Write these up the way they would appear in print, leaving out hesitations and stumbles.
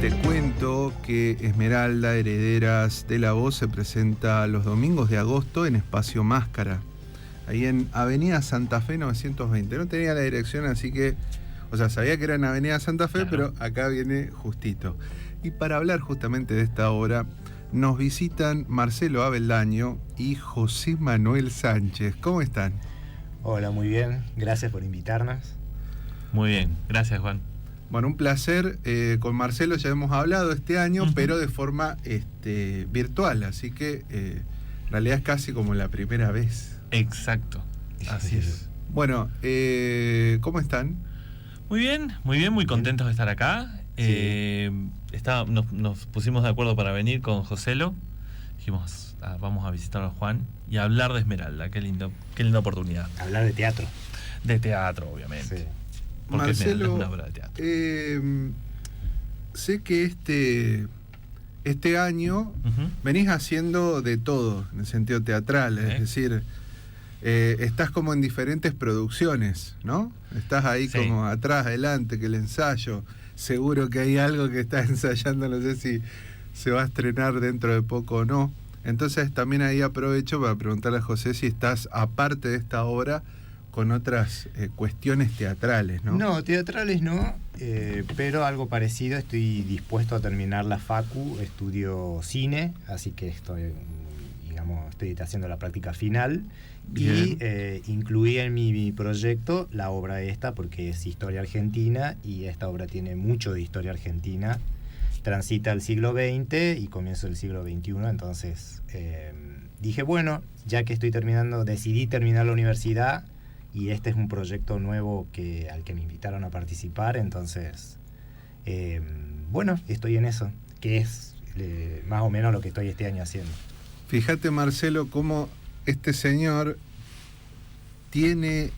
Te cuento que Esmeralda, Herederas de la Voz, se presenta los domingos de agosto en Espacio Máscara, ahí en Avenida Santa Fe 920. No tenía la dirección, así que, sabía que era en Avenida Santa Fe, claro, pero acá viene justito. Y para hablar justamente de esta obra, nos visitan Marcelo Abeldaño y José Manuel Sánchez. ¿Cómo están? Hola, muy bien. Gracias por invitarnos. Muy bien, gracias, Juan. Bueno, un placer. Con Marcelo ya hemos hablado este año, pero de forma virtual, así que en realidad es casi como la primera vez. Exacto, así es. Bueno, ¿cómo están? Muy bien, muy contentos de estar acá. Sí. Nos pusimos de acuerdo para venir con Joselo. Dijimos, vamos a visitar a Juan y hablar de Esmeralda. Qué linda oportunidad. Hablar de teatro. De teatro, obviamente. Sí. Porque Marcelo, es una obra de teatro. Sé que este año venís haciendo de todo en el sentido teatral, es decir, estás como en diferentes producciones, ¿no? Estás ahí como atrás, adelante, que el ensayo, seguro que hay algo que estás ensayando, no sé si se va a estrenar dentro de poco o no. Entonces también ahí aprovecho para preguntarle a José si estás, aparte de esta obra, con otras cuestiones teatrales, ¿no? No, teatrales no, pero algo parecido. Estoy dispuesto a terminar la facu, estudio cine, así que estoy haciendo la práctica final. Bien. Y incluí en mi proyecto la obra esta, porque es historia argentina, y esta obra tiene mucho de historia argentina. Transita el siglo XX y comienzo del siglo XXI, entonces dije, bueno, ya que decidí terminar la universidad, y este es un proyecto nuevo al que me invitaron a participar, entonces, estoy en eso, que es más o menos lo que estoy este año haciendo. Fíjate, Marcelo, cómo este señor tiene,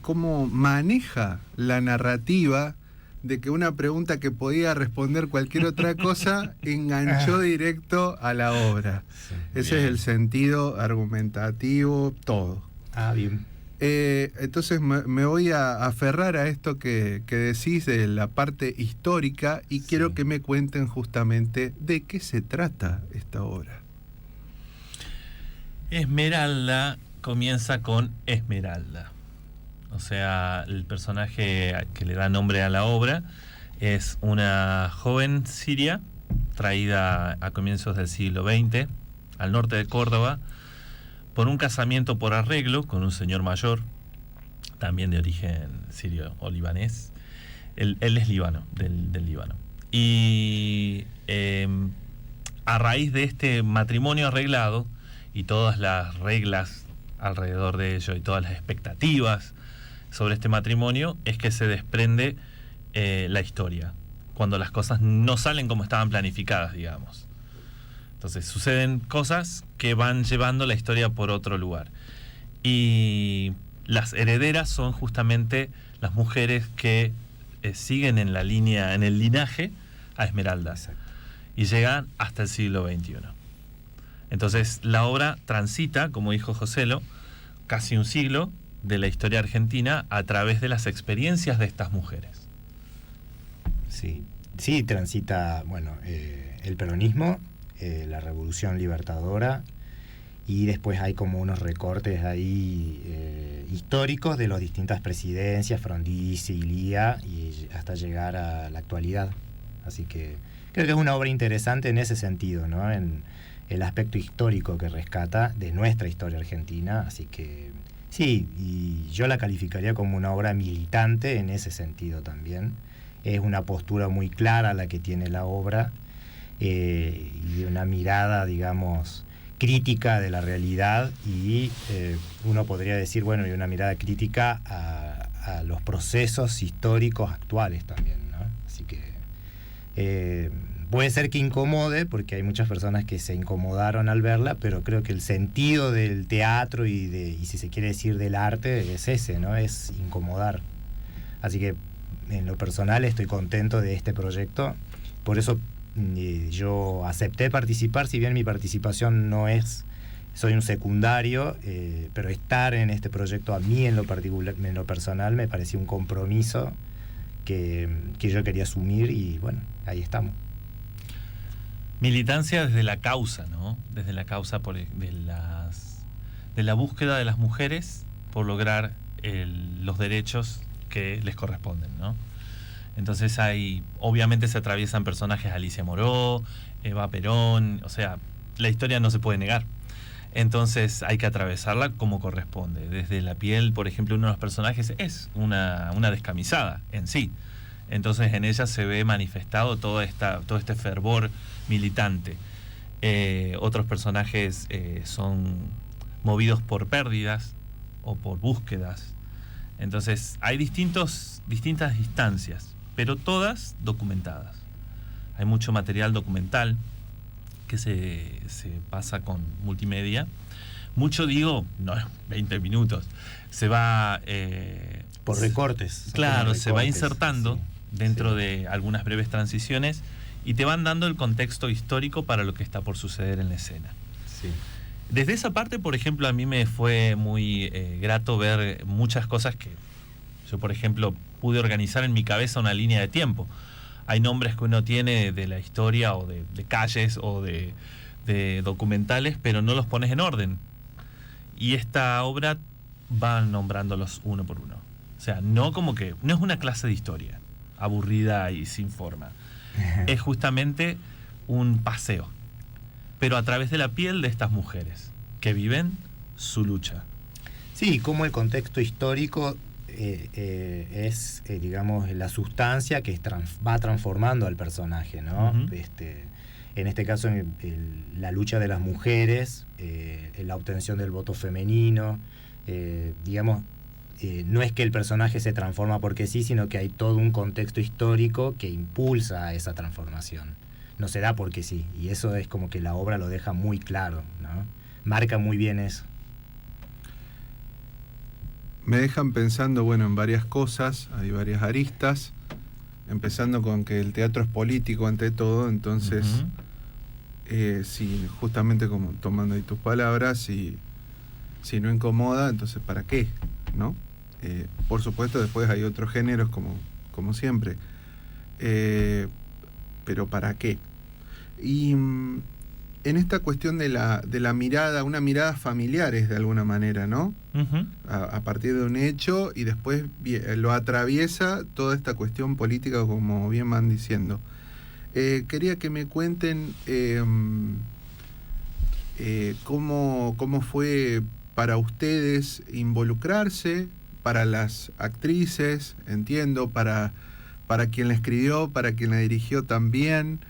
cómo maneja la narrativa de que una pregunta que podía responder cualquier otra cosa enganchó directo a la obra. Sí, ese es el sentido argumentativo, todo. Bien. Entonces me voy a aferrar a esto que decís de la parte histórica y quiero que me cuenten justamente de qué se trata esta obra. Esmeralda comienza con Esmeralda. O sea, el personaje que le da nombre a la obra es una joven siria traída a comienzos del siglo XX al norte de Córdoba por un casamiento por arreglo con un señor mayor, también de origen sirio o libanés. Él es del Líbano. Y a raíz de este matrimonio arreglado y todas las reglas alrededor de ello y todas las expectativas sobre este matrimonio, es que se desprende la historia, cuando las cosas no salen como estaban planificadas, digamos. Entonces suceden cosas que van llevando la historia por otro lugar. Y las herederas son justamente las mujeres que siguen en el linaje a Esmeralda. Exacto. Y llegan hasta el siglo XXI. Entonces la obra transita, como dijo Joselo, casi un siglo de la historia argentina a través de las experiencias de estas mujeres. Sí, transita, el peronismo, la revolución libertadora, y después hay como unos recortes ahí históricos de las distintas presidencias, Frondizi, Ilía, y hasta llegar a la actualidad. Así que creo que es una obra interesante en ese sentido, ¿no? En el aspecto histórico que rescata de nuestra historia argentina, así que sí, y yo la calificaría como una obra militante en ese sentido también. Es una postura muy clara la que tiene la obra, y una mirada, digamos, crítica de la realidad, y uno podría decir, y una mirada crítica a los procesos históricos actuales también, ¿no? Así que puede ser que incomode, porque hay muchas personas que se incomodaron al verla, pero creo que el sentido del teatro y si se quiere decir del arte es ese, ¿no? Es incomodar. Así que en lo personal estoy contento de este proyecto, por eso yo acepté participar, si bien mi participación soy un secundario, pero estar en este proyecto a mí en lo particular, en lo personal, me pareció un compromiso que yo quería asumir y bueno, ahí estamos. Militancia desde la causa, ¿no? Desde la causa de la búsqueda de las mujeres por lograr los derechos que les corresponden, ¿no? Entonces obviamente se atraviesan personajes, Alicia Moró, Eva Perón, o sea, la historia no se puede negar. Entonces hay que atravesarla como corresponde. Desde la piel, por ejemplo, uno de los personajes es una descamisada en sí. Entonces en ella se ve manifestado todo este fervor militante. Otros personajes son movidos por pérdidas o por búsquedas. Entonces hay distintas instancias, pero todas documentadas. Hay mucho material documental que se pasa con multimedia. Mucho, no 20 minutos. Se va... por recortes. Claro, recortes, se va insertando sí, dentro de algunas breves transiciones y te van dando el contexto histórico para lo que está por suceder en la escena. Sí. Desde esa parte, por ejemplo, a mí me fue muy grato ver muchas cosas que yo, por ejemplo, pude organizar en mi cabeza una línea de tiempo. Hay nombres que uno tiene de la historia o de calles o de documentales, pero no los pones en orden. Y esta obra va nombrándolos uno por uno. O sea, no es una clase de historia aburrida y sin forma. Es justamente un paseo, pero a través de la piel de estas mujeres que viven su lucha. Sí, como el contexto histórico es, digamos, la sustancia que va transformando al personaje, ¿no? Uh-huh. En este caso, la lucha de las mujeres, la obtención del voto femenino, digamos, no es que el personaje se transforma porque sí, sino que hay todo un contexto histórico que impulsa esa transformación. No se da porque sí, y eso es como que la obra lo deja muy claro, ¿no? Marca muy bien eso. Me dejan pensando, bueno, en varias cosas, hay varias aristas, empezando con que el teatro es político ante todo, entonces, si justamente como tomando ahí tus palabras, si no incomoda, entonces ¿para qué? ¿No? Por supuesto, después hay otros géneros como siempre, pero ¿para qué? Y en esta cuestión de la mirada, una mirada familiar es de alguna manera, ¿no? Uh-huh. A partir de un hecho y después lo atraviesa toda esta cuestión política, como bien van diciendo. Quería que me cuenten cómo fue para ustedes involucrarse, para las actrices, entiendo, para quien la escribió, para quien la dirigió también,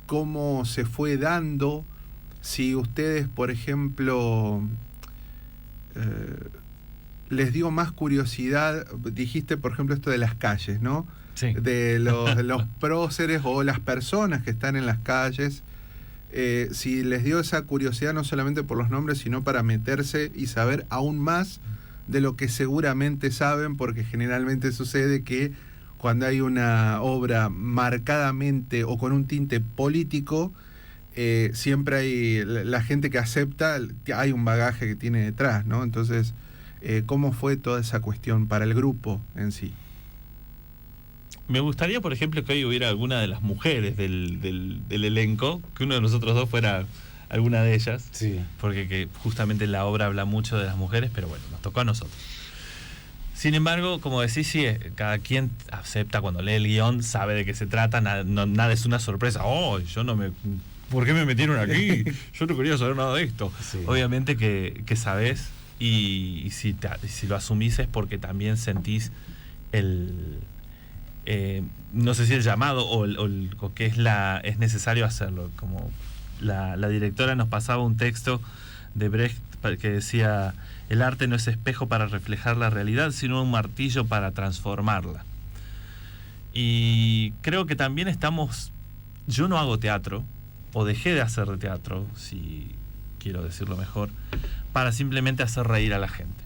cómo se fue dando, si ustedes, por ejemplo, les dio más curiosidad, dijiste, por ejemplo, esto de las calles, ¿no? Sí. De los próceres o las personas que están en las calles, si les dio esa curiosidad no solamente por los nombres, sino para meterse y saber aún más de lo que seguramente saben, porque generalmente sucede que cuando hay una obra marcadamente o con un tinte político, siempre hay la gente que acepta, hay un bagaje que tiene detrás, ¿no? Entonces, ¿cómo fue toda esa cuestión para el grupo en sí? Me gustaría, por ejemplo, que hoy hubiera alguna de las mujeres del elenco, que uno de nosotros dos fuera alguna de ellas, sí. Porque que justamente la obra habla mucho de las mujeres, pero bueno, nos tocó a nosotros. Sin embargo, como decís, sí, cada quien acepta cuando lee el guión, sabe de qué se trata, nada es una sorpresa. ¡Oh, ¿por qué me metieron aquí? Yo no quería saber nada de esto. Sí. Obviamente que sabés, y si lo asumís es porque también sentís no sé si el llamado o que es necesario hacerlo. Como la directora nos pasaba un texto de Brecht que decía: el arte no es espejo para reflejar la realidad, sino un martillo para transformarla. Y creo que también yo no hago teatro, o dejé de hacer teatro, si quiero decirlo mejor, para simplemente hacer reír a la gente.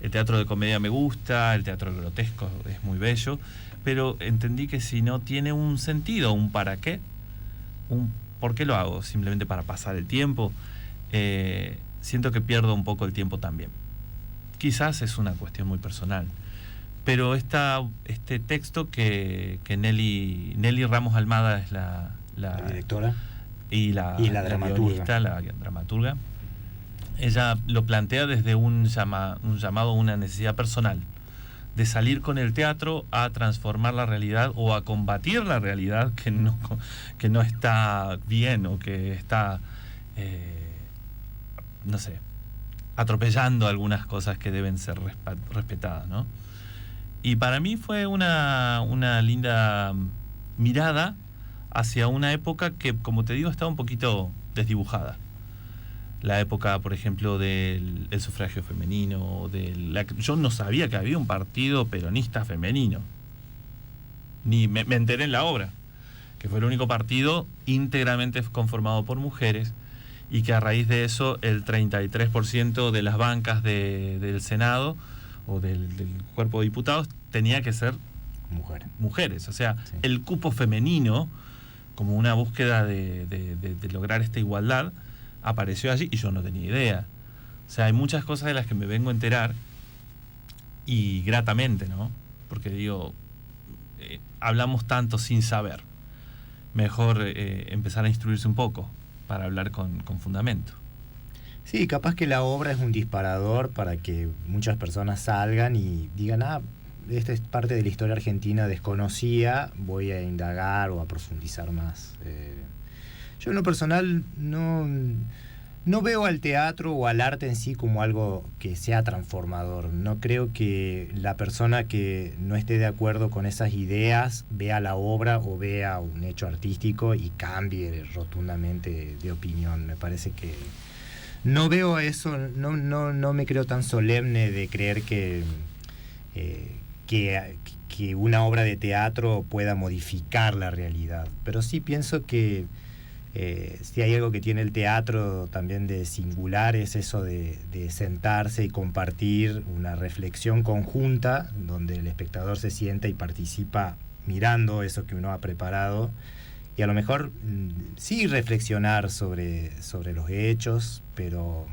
El teatro de comedia me gusta, el teatro grotesco es muy bello, pero entendí que si no tiene un sentido, un para qué, ¿por qué lo hago? Simplemente para pasar el tiempo. Siento que pierdo un poco el tiempo también. Quizás es una cuestión muy personal, Pero este texto que Nelly Ramos Almada es la directora y la dramaturga. la dramaturga, ella lo plantea desde un llamado a una necesidad personal de salir con el teatro a transformar la realidad o a combatir la realidad que no está bien o que está no sé, atropellando algunas cosas que deben ser respetadas, ¿no? Y para mí fue una linda mirada hacia una época que, como te digo, estaba un poquito desdibujada. La época, por ejemplo, del sufragio femenino, yo no sabía que había un partido peronista femenino. Ni me enteré en la obra, que fue el único partido íntegramente conformado por mujeres, y que a raíz de eso el 33% de las bancas del Senado o del cuerpo de diputados tenía que ser mujeres. O sea, sí, el cupo femenino, como una búsqueda de lograr esta igualdad, apareció allí y yo no tenía idea. O sea, hay muchas cosas de las que me vengo a enterar, y gratamente, ¿no? Porque digo, hablamos tanto sin saber. Mejor empezar a instruirse un poco para hablar con fundamento. Sí, capaz que la obra es un disparador para que muchas personas salgan y digan, esta es parte de la historia argentina desconocida, voy a indagar o a profundizar más. Yo en lo personal no veo al teatro o al arte en sí como algo que sea transformador. No creo que la persona que no esté de acuerdo con esas ideas vea la obra o vea un hecho artístico y cambie rotundamente de opinión. Me parece que no veo eso, no me creo tan solemne de creer que una obra de teatro pueda modificar la realidad. Pero sí pienso que si hay algo que tiene el teatro también de singular, es eso de sentarse y compartir una reflexión conjunta donde el espectador se sienta y participa mirando eso que uno ha preparado, y a lo mejor sí reflexionar sobre los hechos, pero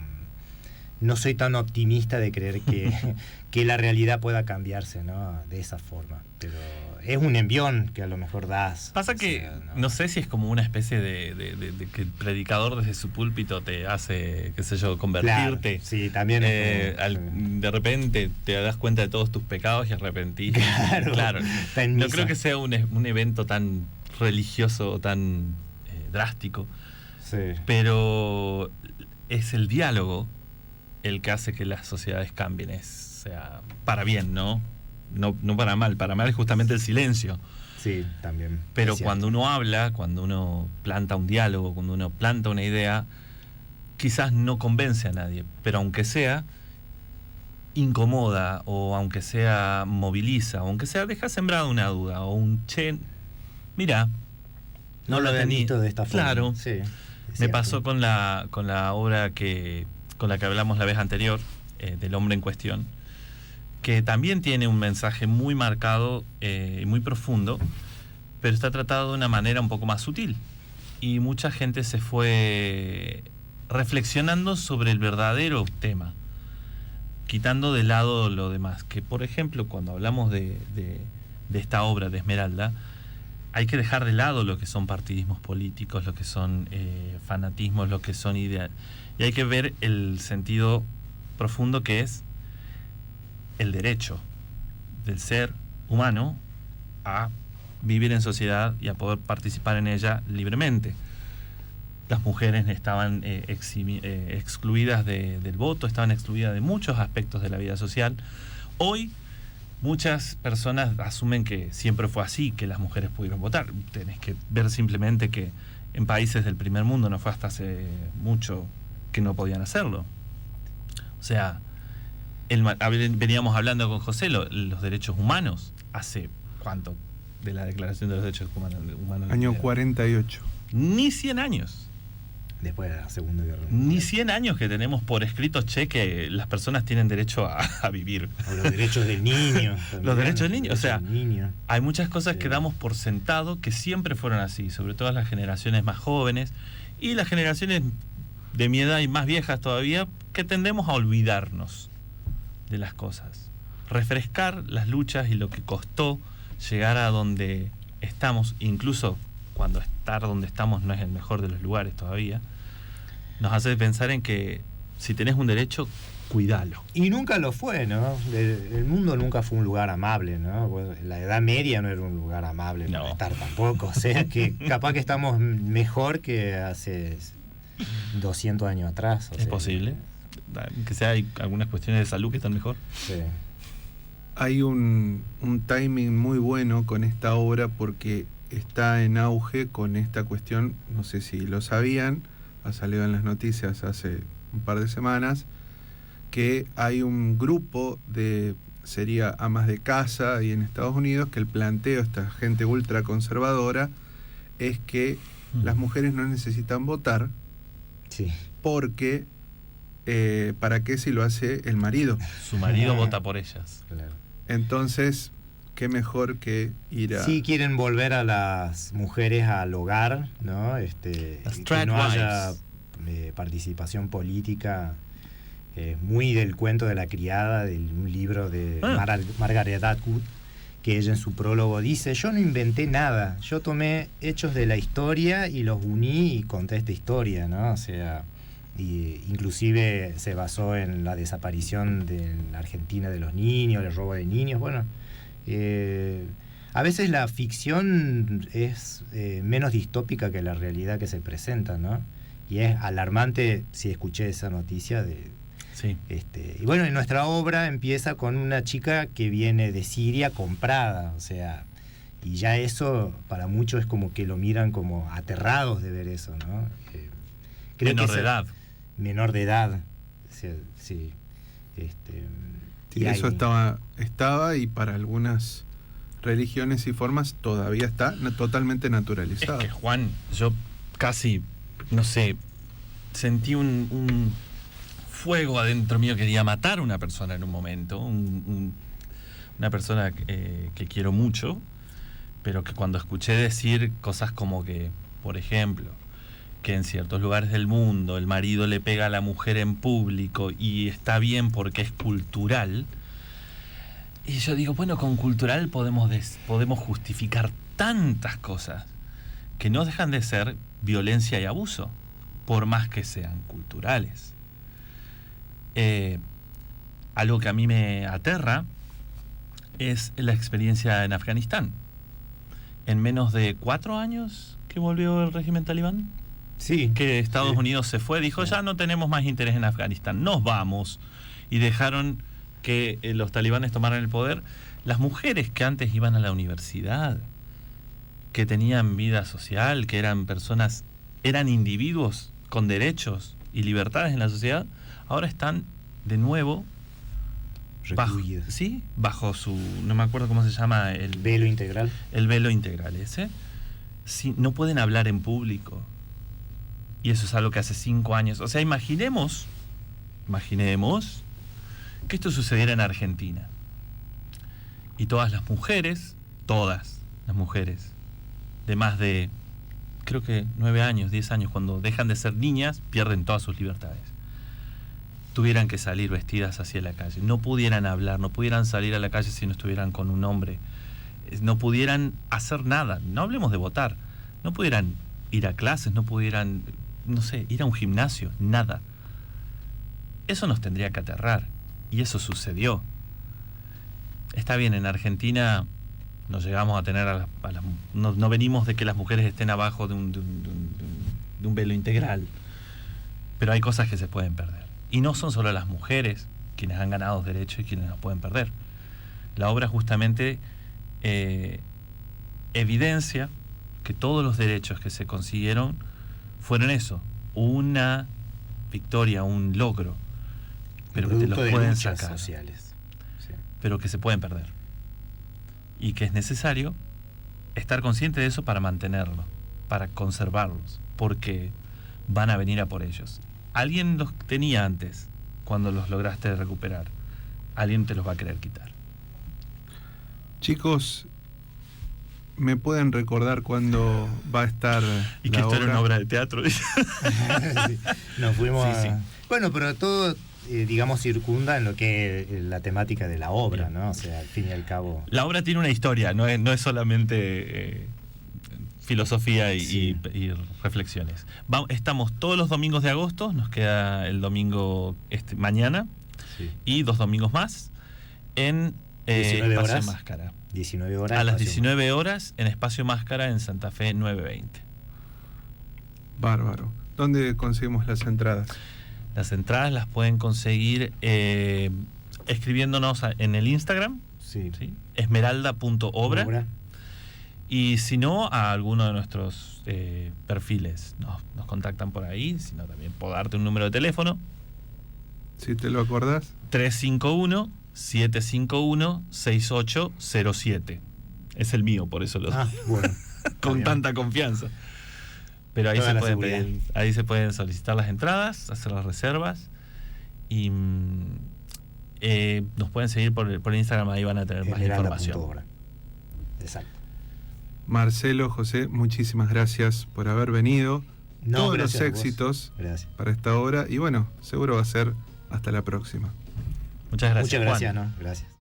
no soy tan optimista de creer que la realidad pueda cambiarse, ¿no?, de esa forma. Pero es un envión que a lo mejor das. Pasa que no sé si es como una especie de que el predicador desde su púlpito te hace, qué sé yo, convertirte. Claro, sí, también de repente te das cuenta de todos tus pecados y arrepentís. Claro. No creo que sea un evento tan religioso o tan drástico. Sí. Pero es el diálogo el que hace que las sociedades cambien, o sea, para bien, ¿no? No para mal. Para mal es justamente el silencio. Sí, también. Pero cuando uno habla, cuando uno planta un diálogo, cuando uno planta una idea, quizás no convence a nadie, pero aunque sea, incomoda, o aunque sea, moviliza, o aunque sea, deja sembrada una duda, o un mira, no lo había visto de esta forma. Claro. Sí, me pasó con la obra con la que hablamos la vez anterior, del hombre en cuestión, que también tiene un mensaje muy marcado y muy profundo, pero está tratado de una manera un poco más sutil. Y mucha gente se fue reflexionando sobre el verdadero tema, quitando de lado lo demás. Que, por ejemplo, cuando hablamos de esta obra de Esmeralda, hay que dejar de lado lo que son partidismos políticos, lo que son fanatismos, lo que son ideas. Y hay que ver el sentido profundo que es el derecho del ser humano a vivir en sociedad y a poder participar en ella libremente. Las mujeres estaban excluidas del voto, estaban excluidas de muchos aspectos de la vida social. Hoy muchas personas asumen que siempre fue así, que las mujeres pudieron votar. Tenés que ver simplemente que en países del primer mundo no fue hasta hace mucho que no podían hacerlo. O sea, veníamos hablando con José, los derechos humanos, ¿hace cuánto de la Declaración de los Derechos Humanos? Año 48. Ni 100 años. Después de la Segunda Guerra Mundial. Ni 100 años que tenemos por escrito, que las personas tienen derecho a vivir. O los derechos del niño. Los derechos del niño. O sea, hay muchas cosas que damos por sentado que siempre fueron así, sobre todo las generaciones más jóvenes y las generaciones de mi edad y más viejas todavía, que tendemos a olvidarnos de las cosas. refrescar las luchas y lo que costó llegar a donde estamos, incluso cuando estar donde estamos no es el mejor de los lugares todavía, nos hace pensar en que si tenés un derecho, cuidalo. Y nunca lo fue, ¿no? El mundo nunca fue un lugar amable, ¿no? La Edad Media no era un lugar amable para estar tampoco. O sea, que capaz que estamos mejor que hace 200 años atrás. Es posible. Que sea, hay algunas cuestiones de salud que están mejor. Sí. Hay un timing muy bueno con esta obra porque está en auge con esta cuestión, no sé si lo sabían, ha salido en las noticias hace un par de semanas, que hay un grupo sería amas de casa ahí en Estados Unidos, que el planteo, esta gente ultraconservadora, es que las mujeres no necesitan votar, sí, porque ¿para qué si lo hace el marido? Su marido vota por ellas. Claro. Entonces, qué mejor que ir a... Sí, quieren volver a las mujeres al hogar, ¿no? Que no haya participación política. Muy del cuento de la criada, de un libro de Margaret Atwood, que ella en su prólogo dice: yo no inventé nada, yo tomé hechos de la historia y los uní y conté esta historia, ¿no? O sea, y inclusive se basó en la desaparición de la Argentina de los niños, el robo de niños. Bueno, a veces la ficción es menos distópica que la realidad que se presenta, ¿no? Y es alarmante, si escuché esa noticia de... Sí. Y bueno, nuestra obra empieza con una chica que viene de Siria comprada, o sea, y ya eso para muchos es como que lo miran como aterrados de ver eso, ¿no? Menor de edad. Menor de edad, sí. Y eso estaba y para algunas religiones y formas todavía está totalmente naturalizado. Es que, Juan, yo casi, no sé, sentí un fuego adentro mío, quería matar a una persona en un momento, una persona que quiero mucho, pero que cuando escuché decir cosas como que, por ejemplo, que en ciertos lugares del mundo el marido le pega a la mujer en público y está bien porque es cultural, y yo digo, bueno, con cultural podemos justificar tantas cosas que no dejan de ser violencia y abuso, por más que sean culturales. Algo que a mí me aterra es la experiencia en Afganistán. En menos de 4 años que volvió el régimen talibán, sí, que Estados Unidos se fue, dijo, ya no tenemos más interés en Afganistán, nos vamos, y dejaron que los talibanes tomaran el poder. Las mujeres que antes iban a la universidad, que tenían vida social, que eran personas, eran individuos con derechos y libertades en la sociedad, ahora están de nuevo bajo su, no me acuerdo cómo se llama, el velo integral. El velo integral ese. Sí, no pueden hablar en público. Y eso es algo que hace 5 años. O sea, imaginemos que esto sucediera en Argentina. Y todas las mujeres de más de, creo que 9 años, 10 años, cuando dejan de ser niñas, pierden todas sus libertades. Tuvieran que salir vestidas hacia la calle, no pudieran hablar, no pudieran salir a la calle si no estuvieran con un hombre, no pudieran hacer nada, no hablemos de votar, no pudieran ir a clases, no pudieran, no sé, ir a un gimnasio, nada. Eso nos tendría que aterrar, y eso sucedió. Está bien, en Argentina no llegamos a tener no venimos de que las mujeres estén abajo de un velo integral, pero hay cosas que se pueden perder. Y no son solo las mujeres quienes han ganado derechos y quienes los pueden perder. La obra justamente evidencia que todos los derechos que se consiguieron fueron eso, una victoria, un logro, pero que te los pueden sacar, sociales. Sí. Pero que se pueden perder. Y que es necesario estar consciente de eso para mantenerlo, para conservarlos, porque van a venir a por ellos. Alguien los tenía antes, cuando los lograste recuperar. Alguien te los va a querer quitar. Chicos, ¿me pueden recordar cuándo va a estar y que esto era una obra de teatro? Sí, nos fuimos sí. Bueno, pero todo digamos, circunda en lo que es la temática de la obra, ¿no? O sea, al fin y al cabo... La obra tiene una historia, no es solamente filosofía y reflexiones. Estamos todos los domingos de agosto, nos queda el domingo mañana, sí, y 2 domingos más en 19 Espacio horas. Máscara. 19 horas. A las 19 horas en Espacio Máscara en Santa Fe 920. Bárbaro. ¿Dónde conseguimos las entradas? Las entradas las pueden conseguir escribiéndonos en el Instagram, sí, ¿sí? esmeralda.obra. Y si no, a alguno de nuestros perfiles nos contactan por ahí, sino también puedo darte un número de teléfono. Si te lo acordás. 351-751-6807. Es el mío, por eso lo doy. Bueno, con tanta confianza. Pero ahí ahí se pueden solicitar las entradas, hacer las reservas y nos pueden seguir por Instagram, ahí van a tener más información. Exacto. Marcelo, José, muchísimas gracias por haber venido. Todos los éxitos para esta obra y bueno, seguro va a ser hasta la próxima. Muchas gracias. Muchas gracias, Juan. Gracias.